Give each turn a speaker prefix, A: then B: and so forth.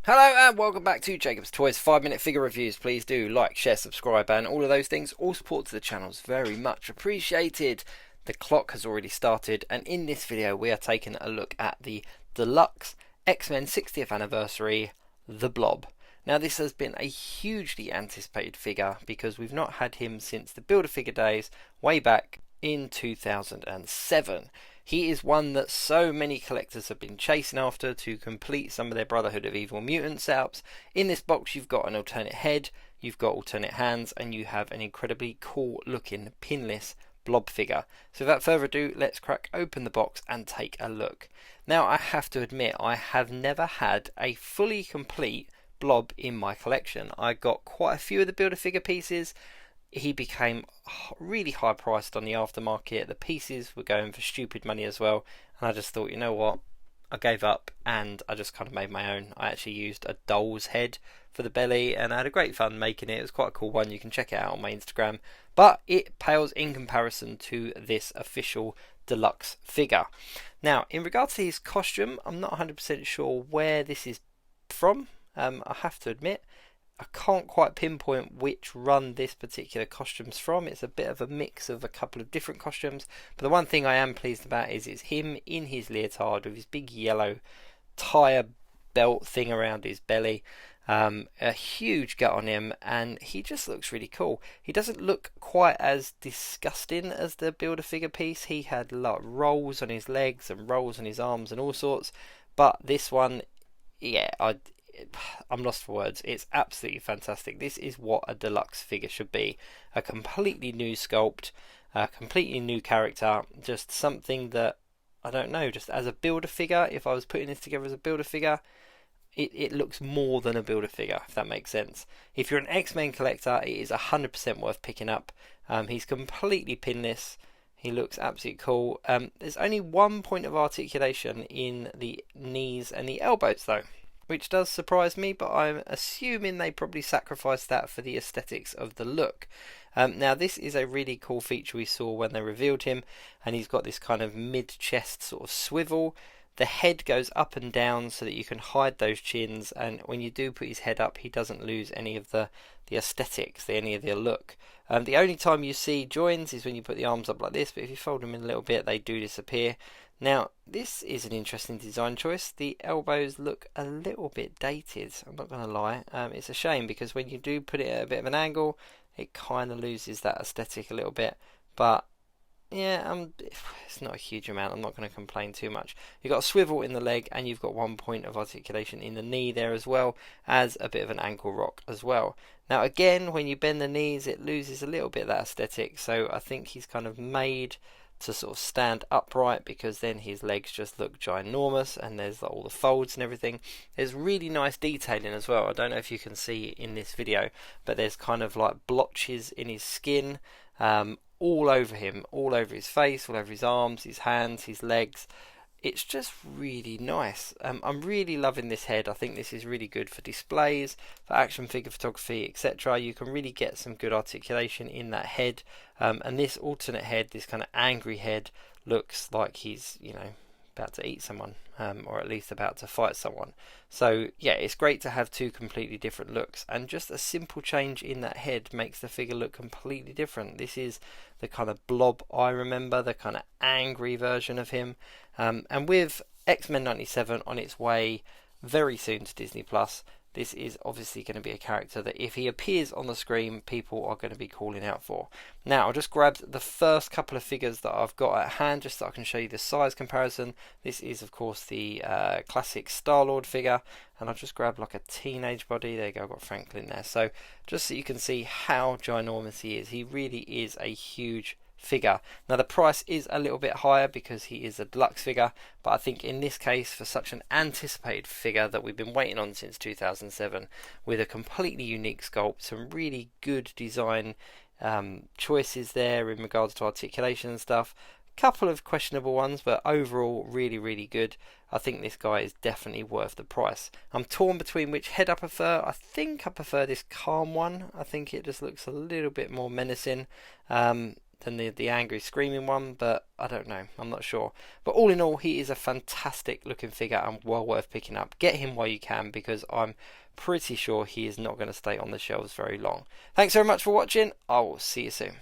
A: Hello and welcome back to Jacob's Toys 5-minute figure reviews. Please do like, share, subscribe and all of those things. All support to the channel is very much appreciated. The clock has already started and in this video we are taking a look at the deluxe X-Men 60th anniversary, the Blob. Now this has been a hugely anticipated figure because we've not had him since the Build-A-Figure days way back in 2007. He is one that so many collectors have been chasing after to complete some of their Brotherhood of Evil Mutant setups. In this box you've got an alternate head, you've got alternate hands, and you have an incredibly cool looking pinless blob figure. So without further ado, let's crack open the box and take a look. Now I have to admit, I have never had a fully complete blob in my collection. I got quite a few of the Build-A-Figure pieces. He became really high priced on the aftermarket. The pieces were going for stupid money as well, and I just thought, you know what, I gave up and I just kind of made my own. I actually used a doll's head for the belly and I had a great fun making it. It was quite a cool one. You can check it out on my Instagram, but it pales in comparison to this official deluxe figure. Now in regards to his costume, I'm not 100% sure where this is from. I have to admit I can't quite pinpoint which run this particular costume's from. It's a bit of a mix of a couple of different costumes, but the one thing I am pleased about is it's him in his leotard with his big yellow tire belt thing around his belly, a huge gut on him, and he just looks really cool. He doesn't look quite as disgusting as the Build-A-Figure piece. He had like rolls on his legs and rolls on his arms and all sorts, but this one, yeah, I'm lost for words. It's absolutely fantastic. This is what a deluxe figure should be. A completely new sculpt, a completely new character, just something that, I don't know, just as a Build-A-Figure, if I was putting this together as a Build-A-Figure, it looks more than a Build-A-Figure, if that makes sense. If you're an X-Men collector, it is 100% worth picking up. He's completely pinless. He looks absolutely cool. There's only one point of articulation in the knees and the elbows though, which does surprise me, but I'm assuming they probably sacrificed that for the aesthetics of the look. Now this is a really cool feature we saw when they revealed him, and he's got this kind of mid-chest sort of swivel. The head goes up and down so that you can hide those chins, and when you do put his head up he doesn't lose any of the aesthetics, any of the look. The only time you see joins is when you put the arms up like this, but if you fold them in a little bit they do disappear. Now this is an interesting design choice. The elbows look a little bit dated, I'm not going to lie. It's a shame because when you do put it at a bit of an angle it kind of loses that aesthetic a little bit, but yeah, it's not a huge amount. I'm not going to complain too much. You've got a swivel in the leg and you've got one point of articulation in the knee there, as well as a bit of an ankle rock as well. Now again, when you bend the knees it loses a little bit of that aesthetic, so I think he's kind of made to sort of stand upright because then his legs just look ginormous and there's all the folds and everything. There's really nice detailing as well. I don't know if you can see in this video, but there's kind of like blotches in his skin, all over him, all over his face, all over his arms, his hands, his legs. It's just really nice. I'm really loving this head. I think this is really good for displays, for action figure photography, etc. You can really get some good articulation in that head, and this alternate head, this kind of angry head, looks like he's, you know, about to eat someone, or at least about to fight someone. So yeah, it's great to have two completely different looks, and just a simple change in that head makes the figure look completely different. This is the kind of blob I remember, the kind of angry version of him, and with X-Men 97 on its way very soon to Disney Plus, this is obviously going to be a character that if he appears on the screen people are going to be calling out for. Now I just grabbed the first couple of figures that I've got at hand just so I can show you the size comparison. This is of course the classic Star-Lord figure, and I'll just grab like a teenage body. There you go, I've got Franklin there. So just so you can see how ginormous he is. He really is a huge figure. Now the price is a little bit higher because he is a deluxe figure, but I think in this case, for such an anticipated figure that we've been waiting on since 2007, with a completely unique sculpt, some really good design choices there in regards to articulation and stuff, couple of questionable ones, but overall really good. I think this guy is definitely worth the price. I'm torn between which head I prefer. I think I prefer this calm one. I think it just looks a little bit more menacing. than the angry screaming one, but I don't know, I'm not sure. But all in all, he is a fantastic looking figure and well worth picking up. Get him while you can, because I'm pretty sure he is not going to stay on the shelves very long. Thanks very much for watching. I will see you soon.